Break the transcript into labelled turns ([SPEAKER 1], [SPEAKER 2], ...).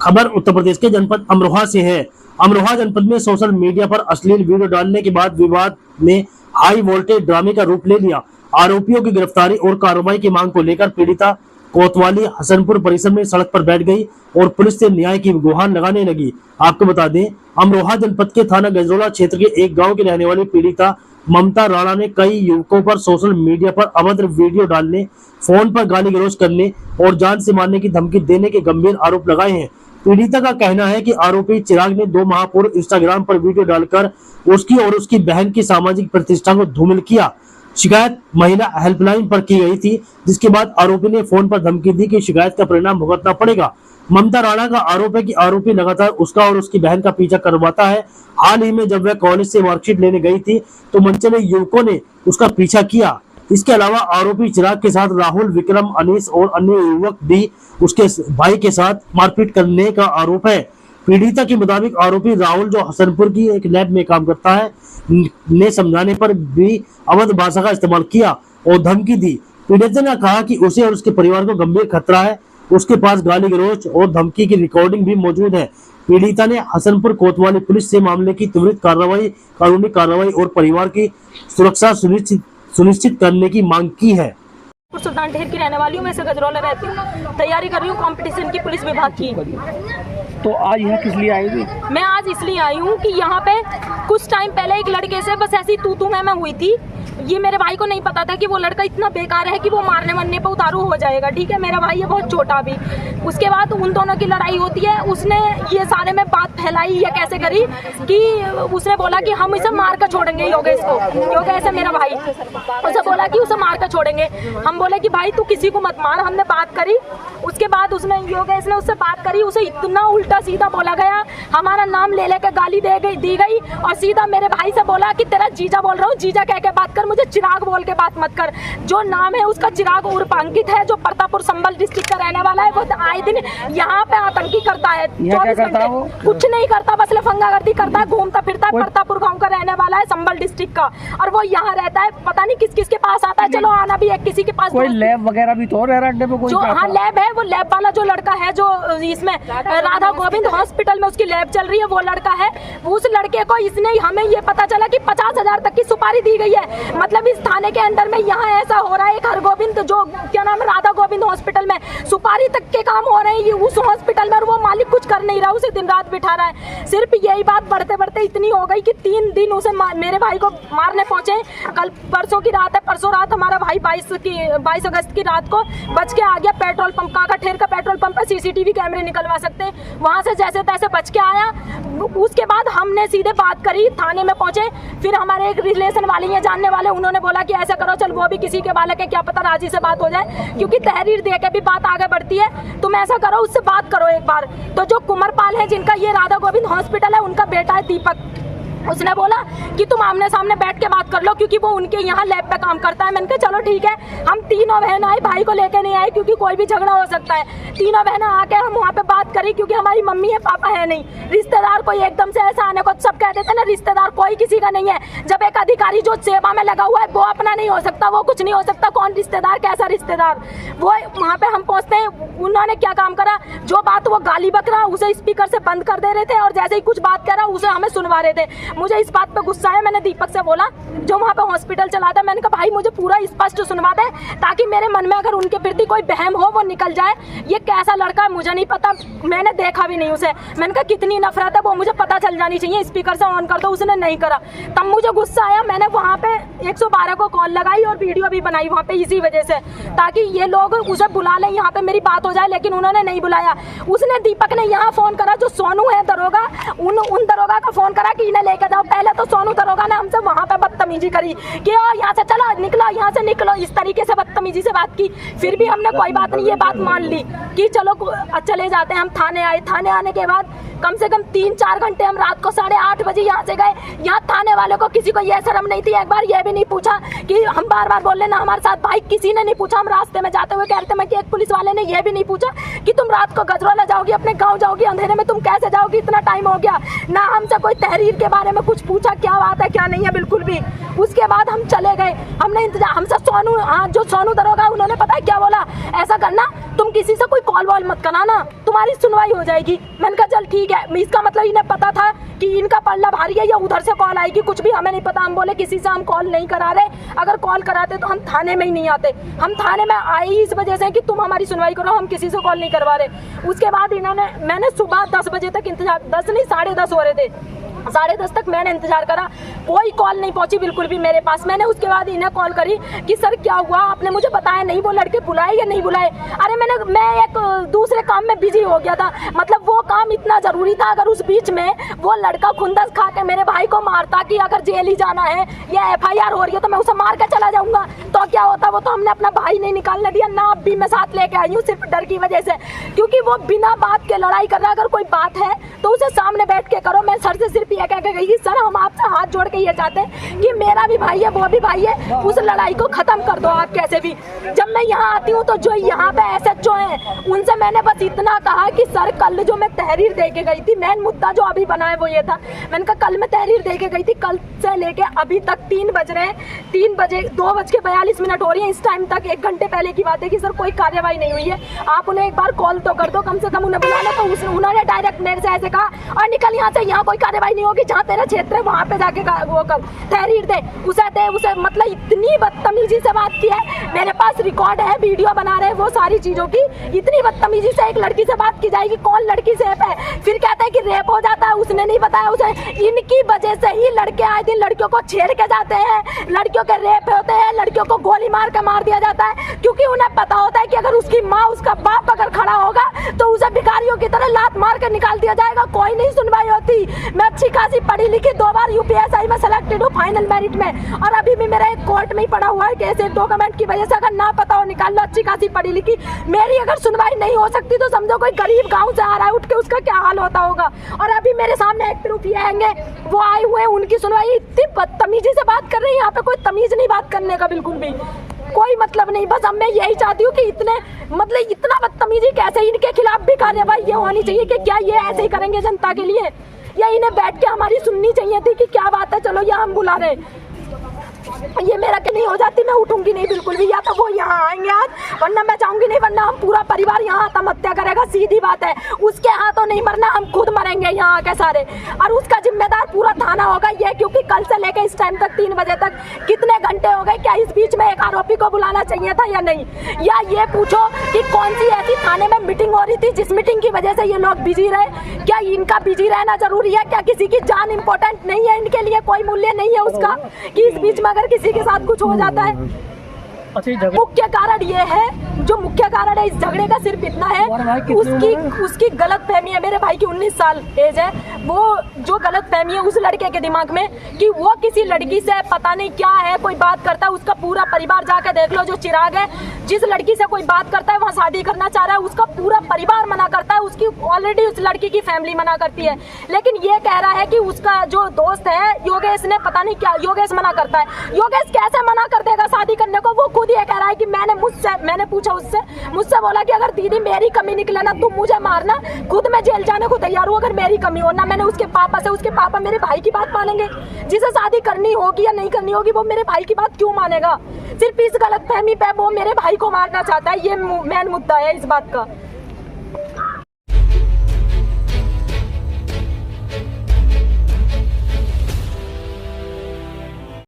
[SPEAKER 1] खबर उत्तर प्रदेश के जनपद अमरोहा से है। अमरोहा जनपद में सोशल मीडिया पर अश्लील वीडियो डालने के बाद विवाद ने हाई वोल्टेज ड्रामे का रूप ले लिया। आरोपियों की गिरफ्तारी और कार्रवाई की मांग को लेकर पीड़िता कोतवाली हसनपुर परिसर में सड़क पर बैठ गई और पुलिस से न्याय की गुहार लगाने लगी। आपको बता दें, अमरोहा जनपद के थाना गजरोला क्षेत्र के एक गांव की रहने वाली पीड़िता ममता राणा ने कई युवकों पर सोशल मीडिया पर अभद्र वीडियो डालने, फोन पर गाली गलौज करने और जान से मारने की धमकी देने के गंभीर आरोप लगाए हैं। पीड़िता का कहना है कि आरोपी चिराग ने 2 माह पूर्व इंस्टाग्राम पर वीडियो डालकर उसकी और उसकी बहन की सामाजिक प्रतिष्ठा को धूमिल किया। शिकायत महिला हेल्पलाइन पर की गई थी, जिसके बाद आरोपी ने फोन पर धमकी दी कि शिकायत का परिणाम भुगतना पड़ेगा। ममता राणा का आरोप है कि आरोपी लगातार उसका और उसकी बहन का पीछा करवाता है। हाल ही में जब वह कॉलेज से मार्कशीट लेने गई थी तो मनचले युवकों ने उसका पीछा किया। इसके अलावा आरोपी चिराग के साथ राहुल, विक्रम, अनीस और अन्य युवक भी उसके भाई के साथ मारपीट करने का आरोप है। पीड़िता के मुताबिक आरोपी राहुल, जो हसनपुर की एक लैब में काम करता है, ने समझाने पर भी अवध भाषा का इस्तेमाल किया और धमकी दी। पीड़िता ने कहा कि उसे और उसके परिवार को गंभीर खतरा है। उसके पास गाली गलौज और धमकी की रिकॉर्डिंग भी मौजूद है। पीड़िता ने हसनपुर कोतवाली पुलिस से मामले की त्वरित कार्रवाई, कानूनी कार्रवाई और परिवार की सुरक्षा सुनिश्चित करने की मांग की है।
[SPEAKER 2] सुल्तान ढेर की रहने वाली हूँ, मैं से गजरौला रहती हूँ, तैयारी कर रही हूँ कंपटीशन की पुलिस विभाग की।
[SPEAKER 3] तो आज यहाँ किस लिए आई थी?
[SPEAKER 2] मैं आज इसलिए आई हूँ कि यहाँ पे कुछ टाइम पहले एक लड़के से बस ऐसी तू मैं हुई थी। ये मेरे भाई को नहीं पता था कि वो लड़का इतना बेकार है कि वो मारने मरने पे उतारू हो जाएगा। ठीक है, मेरा भाई है बहुत छोटा भी। उसके बाद उन दोनों की लड़ाई होती है। उसने ये सारे में बात फैलाई या कैसे करी कि उसने बोला कि हम इसे मार कर छोड़ेंगे, योगेश को। योगेश है मेरा भाई, उसे बोला कि उसे मार कर छोड़ेंगे। हम बोले कि भाई तू किसी को मत मार। हमने बात करी, उसके बाद उसने योगेश ने उससे बात करी। उसे इतना उल्टा सीधा बोला गया, हमारा नाम ले लेकर गाली दी गई और सीधा मेरे भाई से बोला कि तेरा जीजा बोल रहा हूँ, जीजा कह के बात कर, मुझे चिराग बोल के बात मत कर। जो नाम है उसका चिराग उर्फ अंकित है, जो प्रतापपुर संबल डिस्ट्रिक्ट का रहने वाला है। वो आए दिन यहाँ पे आतंकी करता है। 24 घंटे कुछ नहीं करता, बस लफंगागर्दी करता है, घूमता फिरता है। प्रतापपुर गाँव का रहने वाला है, संबल डिस्ट्रिक्ट का, और वो यहाँ रहता है। पता नहीं किस किस के पास आता है। चलो आना भी है किसी के पास।
[SPEAKER 3] कोई लैब वगैरह भी तो अड्डे पे कोई?
[SPEAKER 2] जो हाँ लैब है, वो लैब वाला जो लड़का है, जो इसमें राधा गोविंद हॉस्पिटल में उसकी लैब चल रही है, वो लड़का है। उस लड़के को इसने, हमें ये पता चला कि 50,000 तक की सुपारी दी गई है। मतलब इस थाने के अंदर में यहाँ ऐसा हो रहा है। एक हरगोविंद, जो क्या नाम है, राधा गोविंद हॉस्पिटल में सुपारी तक के काम हो रहे हैं। ये उस हॉस्पिटल में, और वो मालिक कुछ कर नहीं रहा, उसे दिन रात बिठा रहा है। सिर्फ यही बात बढ़ते बढ़ते इतनी हो गई कि 3 दिन उसे मेरे भाई को मारने पहुंचे। कल परसों की रात है, परसों रात हमारा भाई 22 अगस्त की रात को बच के आ गया। पेट्रोल पंप, काका ठेर का पेट्रोल पंप है, सीसीटीवी कैमरे निकलवा सकते हैं। वहां से जैसे तैसे बच के आया। उसके बाद हमने सीधे बात करी, थाने में पहुंचे। फिर हमारे एक रिलेशन वाले हैं, जानने वाले, उन्होंने बोला कि ऐसा करो, चल वो भी किसी के बालक है, क्या पता राजी से बात हो जाए, क्योंकि तहरीर दे के भी बात आगे बढ़ती है। तुम ऐसा करो, उससे बात करो एक बार। तो जो कुमारपाल है, जिनका ये राधा गोविंद हॉस्पिटल है, उनका बेटा है दीपक, उसने बोला कि तुम आमने सामने बैठ के बात कर लो, क्योंकि वो उनके यहाँ लैब पे काम करता है। मैंने कहा चलो ठीक है। हम तीनों बहन आए, भाई को लेके नहीं आए क्योंकि कोई भी झगड़ा हो सकता है। तीनों बहन आके हम वहाँ पे बात करी, क्योंकि हमारी मम्मी है, पापा है नहीं। रिश्तेदार कोई एकदम से ऐसा आने को, सब कह देते ना रिश्तेदार कोई किसी का नहीं है। जब एक अधिकारी जो सेवा में लगा हुआ है वो अपना नहीं हो सकता, वो कुछ नहीं हो सकता, कौन रिश्तेदार, कैसा रिश्तेदार। वो वहाँ पे हम पहुँचते हैं, उन्होंने क्या काम करा, जो बात वो गाली बक रहा उसे स्पीकर से बंद कर दे रहे थे, और जैसे ही कुछ बात कह रहा उसे हमें सुनवा रहे थे। मुझे इस बात पे गुस्सा है। मैंने दीपक से बोला, जो वहाँ पे हॉस्पिटल चलाता है, मैंने कहा भाई मुझे पूरा स्पष्ट सुनवा दे, ताकि मेरे मन में अगर उनके प्रति कोई बहम हो वो निकल जाए। ये कैसा लड़का है मुझे नहीं पता, मैंने देखा भी नहीं उसे। मैंने कहा कितनी नफरत है वो मुझे पता चल जानी चाहिए, स्पीकर से ऑन कर दो। उसने नहीं करा, तब मुझे गुस्सा आया। मैंने वहाँ पे 112 को कॉल लगाई और वीडियो भी बनाई वहाँ पे, इसी वजह से, ताकि ये लोग उसे बुला लें, यहाँ पे मेरी बात हो जाए। लेकिन उन्होंने नहीं बुलाया। उसने, दीपक ने यहाँ फोन करा, जो सोनू है दरोगा, उन दरोगा का फोन करा कि इन्हें लेकर जाओ। पहले तो सोनू दरोगा ने हमसे वहाँ पे बदतमीजी करी कि यहाँ से चलो, निकलो, यहाँ से निकलो, इस तरीके से बदतमीजी से बात की। फिर भी हमने कोई बात नहीं, ये बात मान ली कि चलो चले जाते हैं। हम थाने आए। थाने आने के बाद कम से कम 3-4 घंटे हम रात को 8:30 बजे यहाँ से गए। यहाँ थाने वालों को किसी को ये शर्म नहीं थी, एक बार ये भी नहीं पूछा कि हम बार-बार बोल रहे ना हमारे साथ, भाई किसी ने नहीं पूछा। हम रास्ते में जाते हुए कह रहे थे, कि एक पुलिस वाले ने ये भी नहीं पूछा कि तुम रात को गजरौला जाओगी, अपने गाँव जाओगी, अंधेरे में तुम कैसे जाओगी, इतना टाइम हो गया। ना हमसे कोई तहरीर के बारे में कुछ पूछा, क्या बात है क्या नहीं है, बिल्कुल भी। उसके बाद हम चले गए। हमने इंतजार, हमसे सोनू, हाँ जो सोनू दरोगा, उन्होंने पता है क्या बोला, ऐसा करना तुम तुम किसी से कोई कॉल वॉल मत कराना, तुम्हारी सुनवाई हो जाएगी। मैंने कहा चल ठीक है। इसका मतलब इन्हें पता था कि इनका पल्ला भारी है या उधर से कॉल आएगी, कुछ भी हमें नहीं पता। हम बोले किसी से हम कॉल नहीं करा रहे, अगर कॉल कराते तो हम थाने में ही नहीं आते। हम थाने में आए ही इस वजह से कि तुम हमारी सुनवाई करो, हम किसी से कॉल नहीं करवा रहे। उसके बाद मैंने सुबह 10 बजे तक इंतजार, 10 नहीं 10:30 हो रहे थे, 10:30 तक मैंने इंतजार करा, कोई कॉल नहीं पहुंची बिल्कुल भी मेरे पास। मैंने उसके बाद इन्हें कॉल करी कि सर क्या हुआ, आपने मुझे बताया नहीं, वो लड़के बुलाए या नहीं बुलाए। अरे मैं एक दूसरे काम में बिजी हो गया था, मतलब वो काम इतना जरूरी था। अगर उस बीच में वो लड़का खुंदस खा के मेरे भाई को मारता कि अगर जेल ही जाना है या FIR हो रही है तो मैं उसे मार के चला जाऊंगा, तो क्या होता। वो तो हमने अपना भाई नहीं निकालने दिया ना, अब भी मैं साथ लेके आई हूँ सिर्फ डर की वजह से, क्योंकि वो बिना बात के लड़ाई कर रहा है। अगर कोई बात है तो उसे सामने बैठ के करो। मैं सर से सिर्फ ये कह के गई, सर हम आपसे हाथ जोड़ के ये चाहते हैं कि मेरा भी भाई है वो भी भाई है, उस लड़ाई को खत्म कर दो आप कैसे भी। जब मैं यहाँ आती हूँ तो जो यहाँ पे SHO हैं उनसे मैंने बस इतना कहा कि सर कल जो मैं तहरीर दे के गई थी, मेन मुद्दा जो अभी बना है वो ये था। मैंने कहा कल मैं तहरीर दे के गई थी, कल से लेके अभी तक 3 बज रहे हैं, 2:42 हो रही है। इस टाइम तक 1 घंटे पहले की बात है कि सर कोई कार्रवाई नहीं हुई है, आप उन्हें एक बार कॉल तो कर दो, कम से कम उन्हें बुला लो। तो उन्होंने डायरेक्ट मेरे से ऐसे कहा और निकल यहाँ से, यहाँ कोई कार्रवाई नहीं होगी, जहाँ तेरा क्षेत्र है वहाँ पे जाके वो कर तहरीर दे उसे। मतलब इतनी बदतमीजी से बात की है, मेरे पास रिकॉर्ड है, वीडियो बना रहे हैं वो सारी चीजों की। इतनी बदतमीजी से एक लड़की से बात की जाएगी, कौन लड़की से है, फिर कहते हैं कि रेप हो जाता है, उसने नहीं बताया उसे। इनकी वजह से ही लड़के आए दिन लड़कियों को छेड़ के जाते हैं, लड़कियों के रेप होते हैं, लड़कियों को गोली मार के मार दिया जाता है, क्योंकि उन्हें पता होता है कि अगर उसकी माँ उसका बाप अगर खड़ा होगा तो उसे भिखारियों की तरह लात मार के निकाल दिया जाएगा। कोई नहीं सुनवाई होती। मैं अच्छी खासी पढ़ी लिखी, 2 बार UPSI में सेलेक्टेड हूँ फाइनल मेरिट में, और अभी भी मेरा एक कोर्ट में ही पड़ा हुआ है केस, एक डॉक्यूमेंट की वजह से। अगर ना पता हो निकाल लो, अच्छी खासी पढ़ी लिखी। मेरी अगर सुनवाई नहीं हो सकती तो समझो कोई गरीब गांव से आ रहा है उठ के, उसका क्या हाल होता होगा। और अभी मेरे सामने एक प्रूफ ये आएंगे, वो आए हुए हैं, उनकी सुनवाई इतनी बदतमीजी से बात कर रही है। यहाँ पे कोई तमीज नहीं बात करने का, बिल्कुल भी कोई मतलब नहीं। बस अब मैं यही चाहती हूँ कि इतना बदतमीजी कैसे, इनके खिलाफ भी कार्रवाई ये होनी चाहिए कि क्या ये ऐसे ही करेंगे जनता के लिए, या इन्हें बैठ के हमारी सुननी चाहिए थी कि क्या बात है, चलो ये हम बुला रहे। ये मेरा कि नहीं हो जाती मैं उठूंगी नहीं बिल्कुल भी, या तो वो यहाँ आएंगे आज, वरना मैं चाहूंगी नहीं, वरना हम पूरा परिवार यहाँ आत्महत्या करेगा, सीधी बात है। उसके हाथों नहीं मरना, हम खुद मरेंगे यहाँ के सारे, और उसका जिम्मेदार पूरा थाना होगा ये, क्योंकि कल से लेकर इस टाइम तक 3 बजे तक कितने घंटे हो गए, क्या इस बीच में एक आरोपी को बुलाना चाहिए था या नहीं। या ये पूछो कि कौन सी ऐसी थाने में मीटिंग हो रही थी जिस मीटिंग की वजह से ये लोग बिजी रहे, क्या इनका बिजी रहना जरूरी है, क्या किसी की जान इंपॉर्टेंट नहीं है, इनके लिए कोई मूल्य नहीं है उसका, कि इस बीच में अगर किसी के साथ कुछ हो जाता है। मुख्य कारण ये है, जो मुख्य कारण है इस झगड़े का सिर्फ इतना है, उसकी गलत फहमी है। मेरे भाई की 19 साल एज है, वो जो गलत फहमी है उस लड़के के दिमाग में कि वो किसी लड़की से पता नहीं क्या है कोई बात करता है, उसका पूरा परिवार जाके देख लो। जो चिराग है, जिस लड़की से कोई बात करता है वहाँ शादी करना चाह रहा है, उसका पूरा परिवार मना करता है, उसकी ऑलरेडी उस लड़की की फैमिली मना करती है। लेकिन ये कह रहा है कि उसका जो दोस्त है योगेश ने पता नहीं क्या, योगेश मना करता है। योगेश कैसे मना कर देगा शादी करने को, वो खुद ये कह रहा है कि मैंने पूछा मुझसे बोला कि अगर दीदी मेरी कमी निकले ना तुम मुझे मारना, खुद मैं जेल जाने को तैयार हूँ अगर मेरी कमी हो ना। मैंने उसके पापा मेरे भाई की बात मानेंगे, जिसे शादी करनी होगी या नहीं करनी होगी वो मेरे भाई की बात क्यों मानेगा। सिर्फ इस गलतफहमी पे वो मेरे भाई को मारना चाहता है, ये मेन मुद्दा है इस बात का।